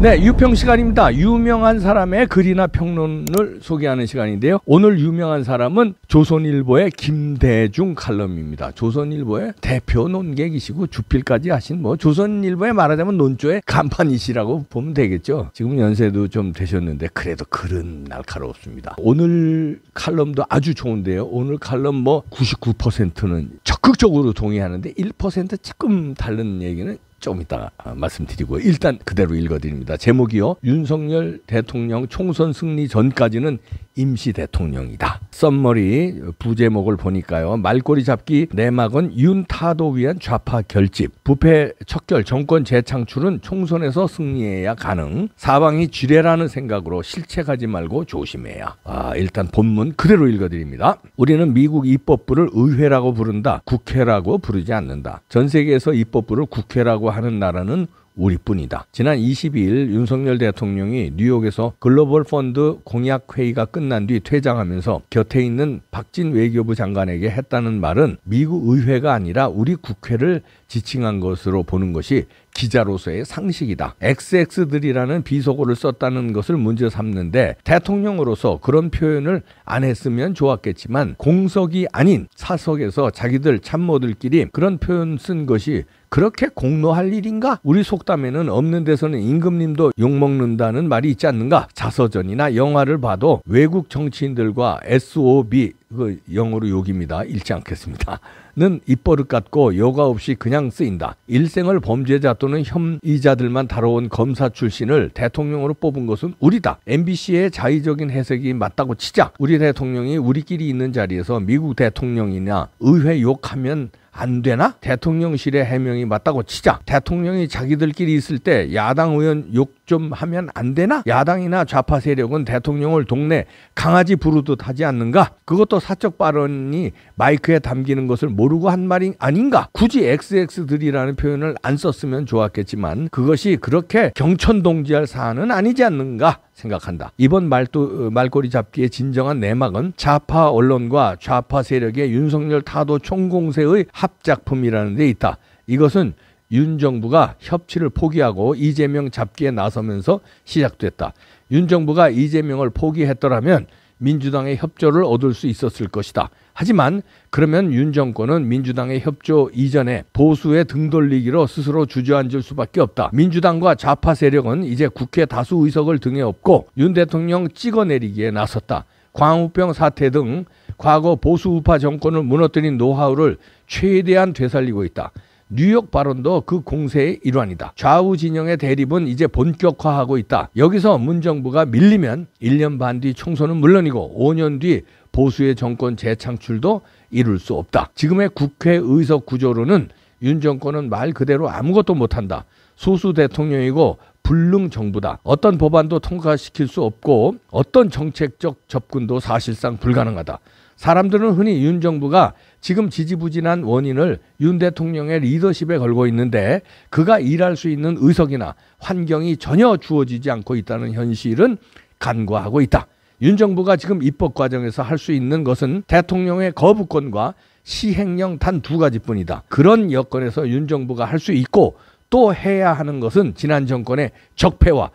네, 유평 시간입니다. 유명한 사람의 글이나 평론을 소개하는 시간인데요. 오늘 유명한 사람은 조선일보의 김대중 칼럼입니다. 조선일보의 대표 논객이시고 주필까지 하신 조선일보에 말하자면 논조의 간판이시라고 보면 되겠죠. 지금 연세도 좀 되셨는데 그래도 글은 날카롭습니다. 오늘 칼럼도 아주 좋은데요. 오늘 칼럼 99%는 적극적으로 동의하는데 1% 조금 다른 얘기는 좀 이따 말씀드리고 일단 그대로 읽어드립니다. 제목이요. 윤석열 대통령 총선 승리 전까지는 임시 대통령이다. 썸머리 부제목을 보니까요. 말꼬리 잡기 내막은 윤타도 위한 좌파 결집. 부패 척결 정권 재창출은 총선에서 승리해야 가능. 사방이 지뢰라는 생각으로 실책하지 말고 조심해야. 일단 본문 그대로 읽어드립니다. 우리는 미국 입법부를 의회라고 부른다. 국회라고 부르지 않는다. 전 세계에서 입법부를 국회라고 하는 나라는 우리뿐이다. 지난 22일 윤석열 대통령이 뉴욕에서 글로벌 펀드 공약 회의가 끝난 뒤 퇴장하면서 곁에 있는 박진 외교부 장관에게 했다는 말은 미국 의회가 아니라 우리 국회를 지칭한 것으로 보는 것이 기자로서의 상식이다. XX들이라는 비속어를 썼다는 것을 문제 삼는데 대통령으로서 그런 표현을 안 했으면 좋았겠지만 공석이 아닌 사석에서 자기들 참모들끼리 그런 표현 쓴 것이 그렇게 공로할 일인가? 우리 속담에는 없는 데서는 임금님도 욕먹는다는 말이 있지 않는가? 자서전이나 영화를 봐도 외국 정치인들과 SOB, 영어로 욕입니다. 읽지 않겠습니다. 는 입버릇 같고 여과 없이 그냥 쓰인다. 일생을 범죄자 또는 혐의자들만 다뤄온 검사 출신을 대통령으로 뽑은 것은 우리다. MBC의 자의적인 해석이 맞다고 치자. 우리 대통령이 우리끼리 있는 자리에서 미국 대통령이나 의회 욕하면 안 되나? 대통령실의 해명이 맞다고 치자. 대통령이 자기들끼리 있을 때 야당 의원 욕 좀 하면 안 되나? 야당이나 좌파 세력은 대통령을 동네 강아지 부르듯 하지 않는가? 그것도 사적 발언이 마이크에 담기는 것을 모르고 한 말이 아닌가? 굳이 XX들이라는 표현을 안 썼으면 좋았겠지만 그것이 그렇게 경천동지할 사안은 아니지 않는가? 생각한다. 이번 말꼬리 잡기의 진정한 내막은 좌파 언론과 좌파 세력의 윤석열 타도 총공세의 합작품이라는 데 있다. 이것은 윤 정부가 협치를 포기하고 이재명 잡기에 나서면서 시작됐다. 윤 정부가 이재명을 포기했더라면 민주당의 협조를 얻을 수 있었을 것이다. 하지만 그러면 윤 정권은 민주당의 협조 이전에 보수의 등 돌리기로 스스로 주저앉을 수밖에 없다. 민주당과 좌파 세력은 이제 국회 다수 의석을 등에 업고 윤 대통령 찍어내리기에 나섰다. 광우병 사태 등 과거 보수 우파 정권을 무너뜨린 노하우를 최대한 되살리고 있다. 뉴욕 발언도 그 공세의 일환이다. 좌우 진영의 대립은 이제 본격화하고 있다. 여기서 문 정부가 밀리면 1년 반 뒤 총선은 물론이고 5년 뒤 보수의 정권 재창출도 이룰 수 없다. 지금의 국회 의석 구조로는 윤 정권은 말 그대로 아무것도 못한다. 소수 대통령이고 불능 정부다. 어떤 법안도 통과시킬 수 없고 어떤 정책적 접근도 사실상 불가능하다. 사람들은 흔히 윤 정부가 지금 지지부진한 원인을 윤 대통령의 리더십에 걸고 있는데 그가 일할 수 있는 의석이나 환경이 전혀 주어지지 않고 있다는 현실은 간과하고 있다. 윤 정부가 지금 입법 과정에서 할 수 있는 것은 대통령의 거부권과 시행령 단 2가지뿐이다. 그런 여건에서 윤 정부가 할 수 있고 또 해야 하는 것은 지난 정권의 적폐와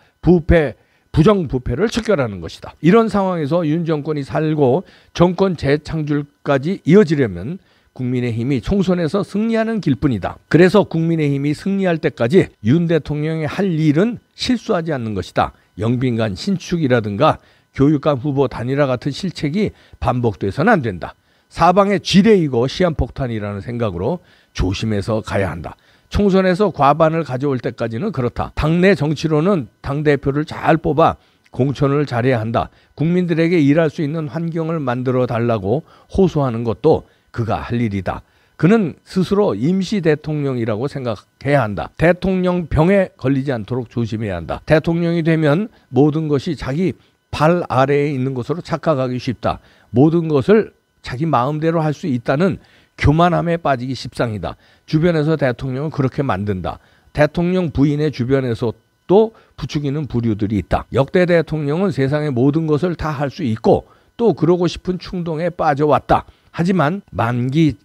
부정부패를 척결하는 것이다. 이런 상황에서 윤 정권이 살고 정권 재창출까지 이어지려면 국민의힘이 총선에서 승리하는 길뿐이다. 그래서 국민의힘이 승리할 때까지 윤 대통령이 할 일은 실수하지 않는 것이다. 영빈관 신축이라든가 교육감 후보 단일화 같은 실책이 반복돼서는 안 된다. 사방의 지뢰이고 시한폭탄이라는 생각으로 조심해서 가야 한다. 총선에서 과반을 가져올 때까지는 그렇다. 당내 정치로는 당대표를 잘 뽑아 공천을 잘해야 한다. 국민들에게 일할 수 있는 환경을 만들어 달라고 호소하는 것도 그가 할 일이다. 그는 스스로 임시 대통령이라고 생각해야 한다. 대통령 병에 걸리지 않도록 조심해야 한다. 대통령이 되면 모든 것이 자기 발 아래에 있는 것으로 착각하기 쉽다. 모든 것을 자기 마음대로 할 수 있다는 교만함에 빠지기 십상이다. 주변에서 대통령을 그렇게 만든다. 대통령 부인의 주변에서 또 부추기는 부류들이 있다. 역대 대통령은 세상의 모든 것을 다 할 수 있고 또 그러고 싶은 충동에 빠져왔다. 하지만 만기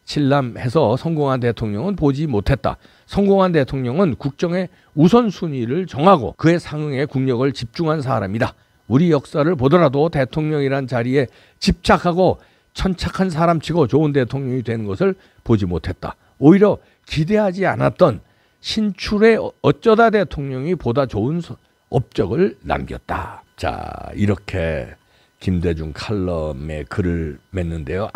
칠남해서 성공한 대통령은 보지 못했다. 성공한 대통령은 국정의 우선순위를 정하고 그에 상응해 국력을 집중한 사람이다. 우리 역사를 보더라도 대통령이란 자리에 집착하고 천착한 사람치고 좋은 대통령이 되는 것을 보지 못했다. 오히려 기대하지 않았던 신출의 어쩌다 대통령이 보다 좋은 업적을 남겼다. 자, 이렇게 김대중 칼럼에 글을 맺는데요.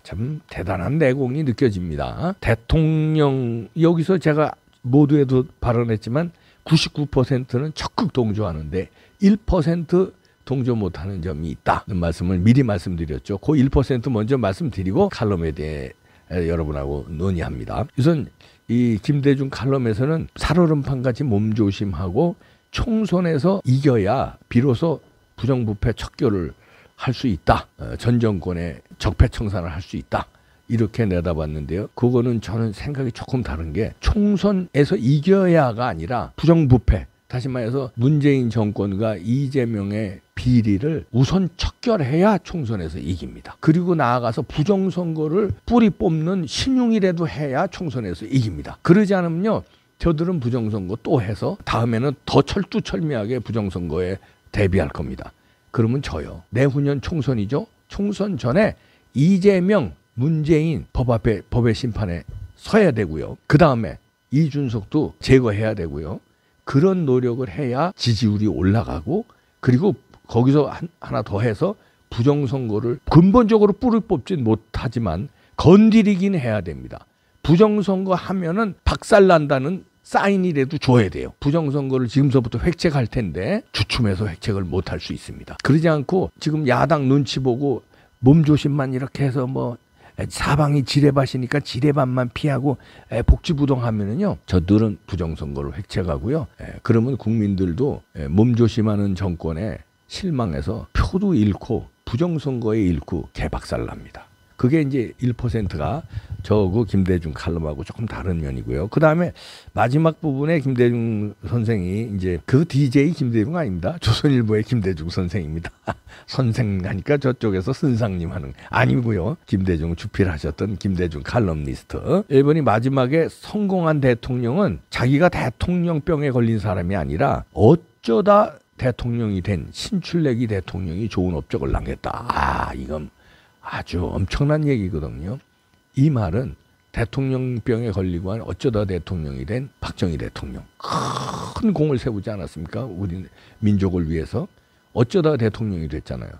참 대단한 내공이 느껴집니다. 대통령, 여기서 제가 모두에도 발언했지만 99%는 적극 동조하는데 1% 동조 못하는 점이 있다는 말씀을 미리 말씀드렸죠. 그 1% 먼저 말씀드리고 칼럼에 대해 여러분하고 논의합니다. 우선 이 김대중 칼럼에서는 살얼음판같이 몸조심하고 총선에서 이겨야 비로소 부정부패 척결을 할 수 있다. 전 정권의 적폐청산을 할 수 있다. 이렇게 내다봤는데요. 그거는 저는 생각이 조금 다른 게 총선에서 이겨야가 아니라 부정부패, 다시 말해서 문재인 정권과 이재명의 비리를 우선 척결해야 총선에서 이깁니다. 그리고 나아가서 부정선거를 뿌리 뽑는 신용이라도 해야 총선에서 이깁니다. 그러지 않으면요, 저들은 부정선거 또 해서 다음에는 더 철두철미하게 부정선거에 대비할 겁니다. 그러면 져요. 내후년 총선이죠. 총선 전에 이재명, 문재인 법의 심판에 서야 되고요. 그 다음에 이준석도 제거해야 되고요. 그런 노력을 해야 지지율이 올라가고, 그리고 거기서 하나 더 해서 부정선거를 근본적으로 뿌리 뽑진 못하지만 건드리긴 해야 됩니다. 부정선거 하면은 박살난다는 사인이라도 줘야 돼요. 부정선거를 지금서부터 획책할 텐데 주춤해서 획책을 못할 수 있습니다. 그러지 않고 지금 야당 눈치 보고 몸조심만 이렇게 해서 뭐 사방이 지뢰밭이니까 지뢰밭만 피하고 복지부동하면은요, 저들은 부정선거를 획책하고요. 그러면 국민들도 몸조심하는 정권에 실망해서 표도 잃고 부정선거에 잃고 개박살납니다. 그게 이제 1%가 저그 김대중 칼럼하고 조금 다른 면이고요. 그 다음에 마지막 부분에 김대중 선생이 이제 그 DJ 김대중 아닙니다. 조선일보의 김대중 선생입니다. 선생하니까 저쪽에서 선상님 하는 아니고요. 김대중 주필하셨던 김대중 칼럼니스트. 일본이 마지막에 성공한 대통령은 자기가 대통령병에 걸린 사람이 아니라 어쩌다 대통령이 된 신출내기 대통령이 좋은 업적을 남겼다. 이건 아주 엄청난 얘기거든요. 이 말은 대통령병에 걸리고 한 어쩌다 대통령이 된 박정희 대통령, 큰 공을 세우지 않았습니까? 우리 민족을 위해서. 어쩌다 대통령이 됐잖아요.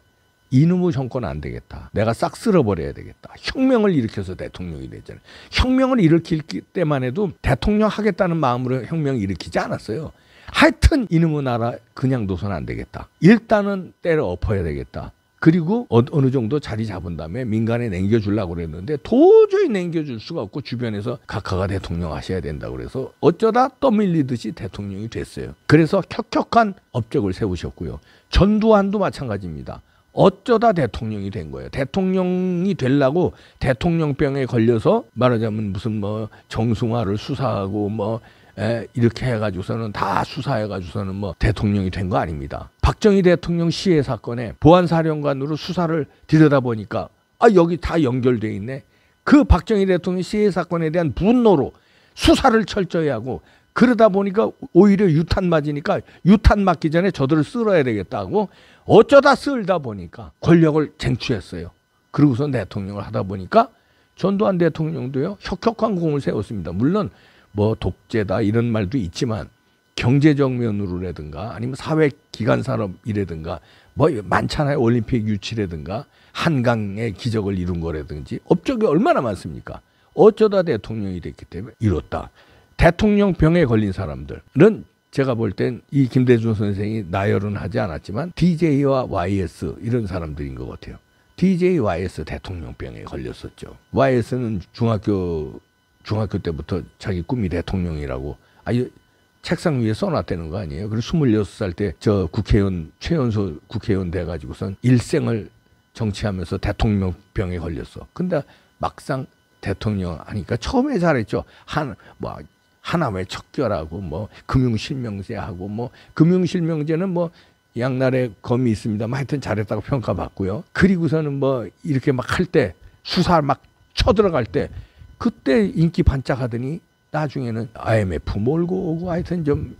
이놈의 정권 안 되겠다. 내가 싹 쓸어버려야 되겠다. 혁명을 일으켜서 대통령이 됐잖아요. 혁명을 일으킬 때만 해도 대통령 하겠다는 마음으로 혁명을 일으키지 않았어요. 하여튼 이놈의 나라 그냥 둬서는 안 되겠다. 일단은 때려 엎어야 되겠다. 그리고 어느 정도 자리 잡은 다음에 민간에 남겨주려고 그랬는데 도저히 남겨줄 수가 없고 주변에서 각하가 대통령 하셔야 된다고 그래서 어쩌다 떠밀리듯이 대통령이 됐어요. 그래서 혁혁한 업적을 세우셨고요. 전두환도 마찬가지입니다. 어쩌다 대통령이 된 거예요. 대통령이 되려고 대통령병에 걸려서 말하자면 무슨 뭐 정승화를 수사하고 뭐 이렇게 해가지고서는 다 수사해가지고서는 뭐 대통령이 된 거 아닙니다. 박정희 대통령 시해 사건에 보안사령관으로 수사를 들여다보니까 여기 다 연결돼 있네. 그 박정희 대통령 시해 사건에 대한 분노로 수사를 철저히 하고, 그러다 보니까 오히려 유탄 맞으니까 유탄 맞기 전에 저들을 쓸어야 되겠다고 어쩌다 쓸다 보니까 권력을 쟁취했어요. 그러고서 대통령을 하다 보니까 전두환 대통령도요, 혁혁한 공을 세웠습니다. 물론 뭐 독재다 이런 말도 있지만 경제적 면으로라든가 아니면 사회기관 산업이라든가 뭐 많잖아요. 올림픽 유치라든가 한강의 기적을 이룬 거라든지 업적이 얼마나 많습니까? 어쩌다 대통령이 됐기 때문에 이뤘다. 대통령병에 걸린 사람들은 제가 볼 땐 이 김대중 선생이 나열은 하지 않았지만 DJ와 YS 이런 사람들인 것 같아요. DJ, YS 대통령병에 걸렸었죠. YS는 중학교 때부터 자기 꿈이 대통령이라고 책상 위에 써놨다는 거 아니에요. 그리고 26살 때 저 국회의원, 최연소 국회의원 돼가지고선 일생을 정치하면서 대통령병에 걸렸어. 근데 막상 대통령 하니까 처음에 잘했죠. 하나회 척결하고 뭐 금융실명제하고 뭐 금융실명제는 뭐 양날의 검이 있습니다만 하여튼 잘했다고 평가받고요. 그리고서는 뭐 이렇게 막 할 때 수사 막 쳐들어갈 때 그때 인기 반짝하더니 나중에는 IMF 몰고 오고 하여튼 좀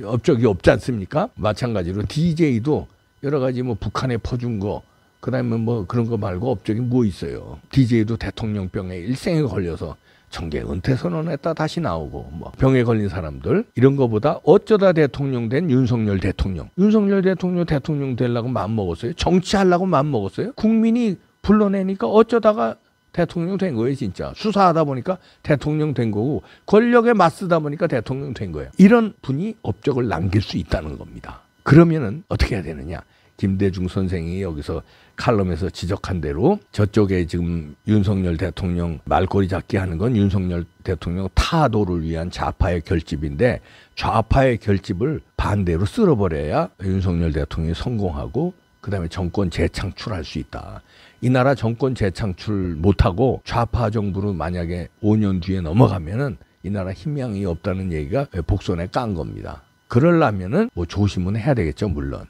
업적이 없지 않습니까? 마찬가지로 DJ도 여러 가지 뭐 북한에 퍼준 거, 그다음에 뭐 그런 거 말고 업적이 뭐 있어요. DJ도 대통령병에 일생에 걸려서 정계 은퇴 선언했다 다시 나오고, 뭐 병에 걸린 사람들, 이런 거보다 어쩌다 대통령 된 윤석열 대통령. 윤석열 대통령 되려고 마음먹었어요? 정치하려고 마음먹었어요? 국민이 불러내니까 어쩌다가 대통령 된 거예요. 진짜 수사하다 보니까 대통령 된 거고, 권력에 맞서다 보니까 대통령 된 거예요. 이런 분이 업적을 남길 수 있다는 겁니다. 그러면은 어떻게 해야 되느냐? 김대중 선생이 여기서 칼럼에서 지적한 대로, 저쪽에 지금 윤석열 대통령 말꼬리 잡기 하는 건 윤석열 대통령 타도를 위한 좌파의 결집인데, 좌파의 결집을 반대로 쓸어버려야 윤석열 대통령이 성공하고 그다음에 정권 재창출할 수 있다. 이 나라 정권 재창출 못하고 좌파 정부로 만약에 5년 뒤에 넘어가면은 이 나라 희망이 없다는 얘기가 복선에 깐 겁니다. 그러려면은 뭐 조심은 해야 되겠죠. 물론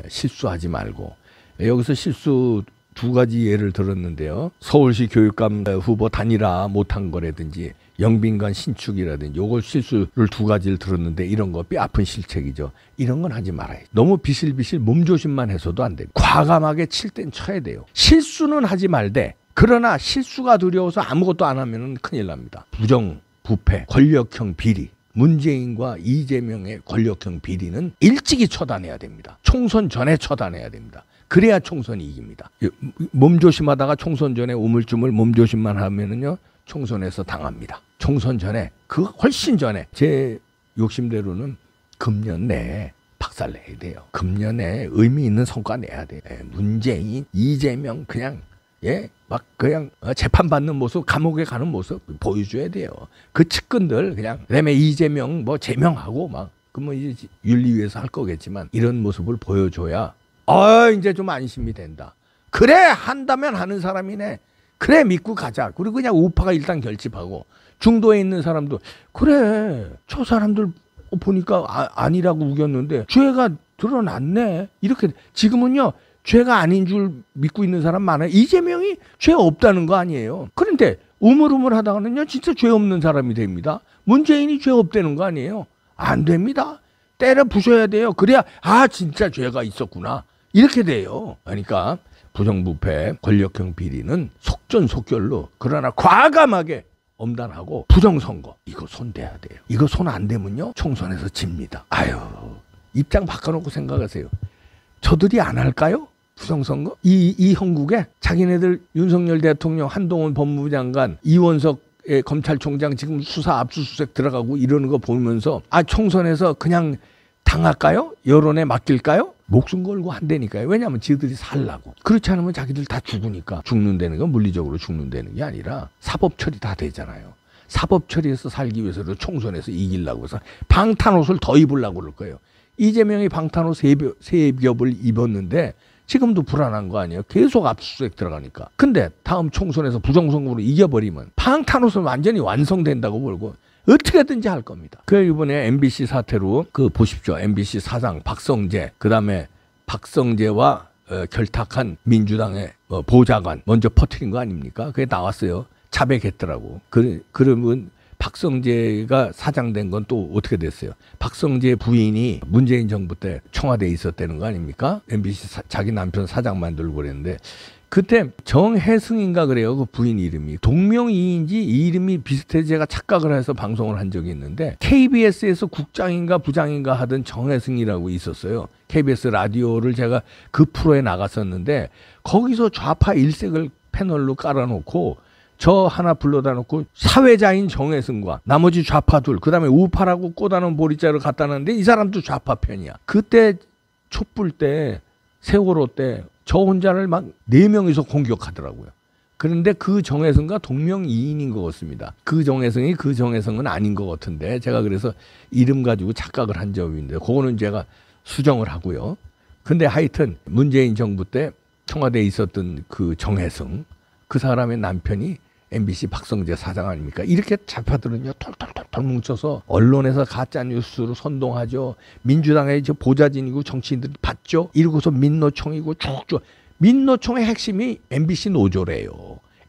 실수하지 말고. 여기서 실수 두 가지 예를 들었는데요. 서울시 교육감 후보 단일화 못한 거라든지 영빈관 신축이라든지, 요걸 실수를 두 가지를 들었는데 이런 거 뼈아픈 실책이죠. 이런 건 하지 말아요. 너무 비실비실 몸조심만 해서도 안 돼요. 과감하게 칠 땐 쳐야 돼요. 실수는 하지 말되, 그러나 실수가 두려워서 아무것도 안 하면 큰일 납니다. 부정, 부패, 권력형 비리, 문재인과 이재명의 권력형 비리는 일찍이 처단해야 됩니다. 총선 전에 처단해야 됩니다. 그래야 총선이 이깁니다. 몸조심하다가 총선 전에 우물쭈물 몸조심만 하면은요, 총선에서 당합니다. 총선 전에, 그 훨씬 전에, 제 욕심대로는 금년 내에 박살내야 돼요. 금년 내에 의미 있는 성과 내야 돼요. 문재인, 이재명 그냥 막 그냥 재판받는 모습, 감옥에 가는 모습 보여줘야 돼요. 그 측근들 그냥, 그다음에 이재명 뭐 제명하고 막, 그 뭐 이제 윤리위에서 할 거겠지만, 이런 모습을 보여줘야 이제 좀 안심이 된다. 그래, 한다면 하는 사람이네. 그래, 믿고 가자. 그리고 그냥 우파가 일단 결집하고, 중도에 있는 사람도 그래, 저 사람들 보니까 아니라고 우겼는데 죄가 드러났네. 이렇게 지금은요, 죄가 아닌 줄 믿고 있는 사람 많아요. 이재명이 죄 없다는 거 아니에요. 그런데 우물우물 하다가는요, 진짜 죄 없는 사람이 됩니다. 문재인이 죄 없다는 거 아니에요. 안 됩니다. 때려 부셔야 돼요. 그래야 진짜 죄가 있었구나, 이렇게 돼요. 그러니까 부정부패, 권력형 비리는 속전속결로, 그러나 과감하게 엄단하고, 부정선거 이거 손대야 돼요. 이거 손 안 대면요, 총선에서 집니다. 입장 바꿔놓고 생각하세요. 저들이 안 할까요? 부정선거? 이 형국에 자기네들 윤석열 대통령, 한동훈 법무부 장관, 이원석 검찰총장 지금 수사 압수수색 들어가고 이러는 거 보면서 총선에서 그냥 당할까요? 여론에 맡길까요? 목숨 걸고 한다니까요. 왜냐하면 지들이 살라고. 그렇지 않으면 자기들 다 죽으니까. 죽는다는 건 물리적으로 죽는다는 게 아니라 사법 처리 다 되잖아요. 사법 처리해서 살기 위해서 총선에서 이기려고 해서 방탄옷을 더 입으려고 그럴 거예요. 이재명이 방탄옷 세 겹을 입었는데 지금도 불안한 거 아니에요? 계속 압수수색 들어가니까. 근데 다음 총선에서 부정선거로 이겨버리면 방탄옷은 완전히 완성된다고 보고 어떻게든지 할 겁니다. 그 이번에 MBC 사태로 보십시오. MBC 사장 박성재, 그다음에 박성재와 결탁한 민주당의 보좌관 먼저 퍼뜨린 거 아닙니까? 그게 나왔어요. 자백했더라고. 그러면 박성재가 사장된 건 또 어떻게 됐어요? 박성재 부인이 문재인 정부 때 청와대에 있었다는 거 아닙니까? MBC 자기 남편 사장 만들고 그랬는데, 그때 정혜승인가 그래요. 그 부인 이름이. 동명이인지 이 이름이 비슷해서 제가 착각을 해서 방송을 한 적이 있는데, KBS에서 국장인가 부장인가 하던 정혜승이라고 있었어요. KBS 라디오를 제가 그 프로에 나갔었는데, 거기서 좌파 일색을 패널로 깔아놓고 저 하나 불러다 놓고 사회자인 정혜승과 나머지 좌파들, 그 다음에 우파라고 꽂아놓은 보리자를 갖다 놨는데 이 사람도 좌파 편이야. 그때 촛불 때, 세월호 때 저 혼자를 막 4명이서 공격하더라고요. 그런데 그 정혜승과 동명이인인 것 같습니다. 그 정혜승이 그 정혜승은 아닌 것 같은데, 제가 그래서 이름 가지고 착각을 한 적이 있는데 그거는 제가 수정을 하고요. 근데 하여튼 문재인 정부 때 청와대에 있었던 그 정혜승, 그 사람의 남편이 MBC 박성재 사장 아닙니까? 이렇게 좌파들은요, 털털털털 뭉쳐서 언론에서 가짜뉴스로 선동하죠. 민주당의 보좌진이고 정치인들이 받죠. 이러고서 민노총이고 쭉쭉. 민노총의 핵심이 MBC 노조래요.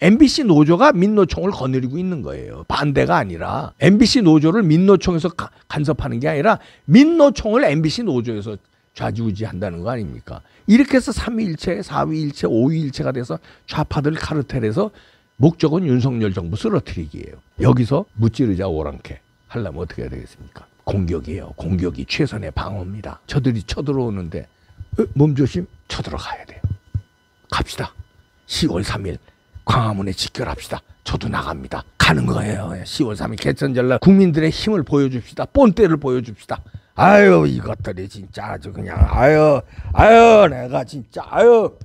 MBC 노조가 민노총을 거느리고 있는 거예요. 반대가 아니라 MBC 노조를 민노총에서 간섭하는 게 아니라 민노총을 MBC 노조에서 좌지우지한다는 거 아닙니까? 이렇게 해서 3위일체, 4위일체, 5위일체가 돼서 좌파들 카르텔에서 목적은 윤석열 정부 쓰러뜨리기예요. 여기서 무찌르자 오랑캐 하려면 어떻게 해야 되겠습니까? 공격이에요. 공격이 최선의 방어입니다. 저들이 쳐들어오는데 몸조심 쳐들어가야 돼요. 갑시다. 10월 3일 광화문에 집결합시다. 저도 나갑니다. 가는 거예요. 10월 3일 개천절날 국민들의 힘을 보여줍시다. 본때를 보여줍시다. 아유 이것들이 진짜 아주 그냥 아유 내가 진짜 아유